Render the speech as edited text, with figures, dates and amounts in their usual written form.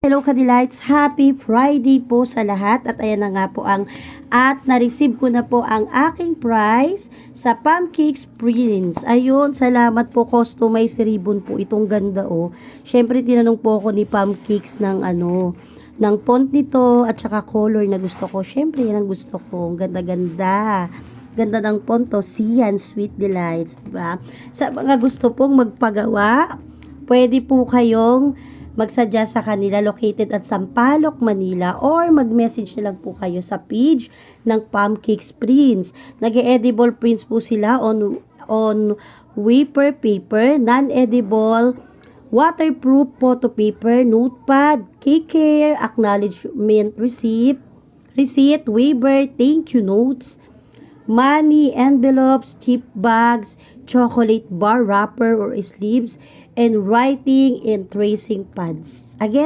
Hello Kadelights! Happy Friday po sa lahat at ayan na nga po na-receive ko na po ang aking prize sa Pancakes Prince. Ayun, salamat po, customized ribbon po itong ganda oh. Syempre tinanong po ako ni Pancakes ng font nito at saka color na gusto ko. Syempre yan ang gusto ko, ganda-ganda. Ganda ng font to, Sian Sweet Delights, diba? Sa mga gusto pong magpagawa, pwede po kayong magsadya sa kanila located at Sampaloc, Manila or mag-message na lang po kayo sa page ng Pancakes Prince. Nag-edible prints po sila on wafer paper, non-edible, waterproof photo paper, notepad, cake care, acknowledgement receipt, waiver, thank you notes, money envelopes, chip bags, chocolate bar wrapper or sleeves, and writing and tracing pads. Again,